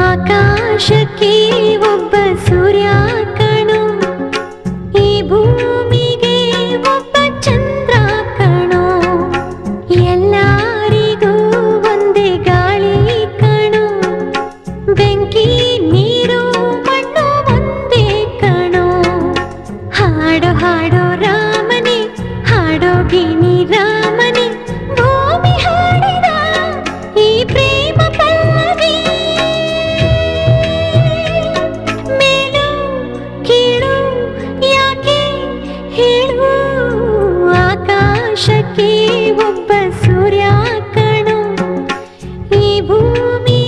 ಆಕಾಶಕ್ಕೆ ಒಬ್ಬ ಸೂರ್ಯ ಕಣೋ, ಈ ಭೂಮಿಗೆ ಒಬ್ಬ ಚಂದ್ರ ಕಣೋ, ಎಲ್ಲರಿಗೂ ಒಂದೇ ಗಾಳಿ ಕಣೋ, ಬೆಂಕಿ ನೀರು ಮಣ್ಣು ಒಂದೇ ಕಣೋ. ಹಾಡೋ ಹಾಡೋ ರಾಮನೇ, ಹಾಡೋ ಗಿಣಿ ರಾಮನೇ, ಭೂಮಿ ಹಾಡಿದ ಈ ಪ್ರೇಮ ಪಲ್ಲವಿ. ಮೇಲು ಕೀಳು ಯಾಕೆ ಹೇಳು, ಆಕಾಶಕ್ಕೆ ಒಬ್ಬ ಸೂರ್ಯ ಕಣೋ, ಈ ಭೂಮಿ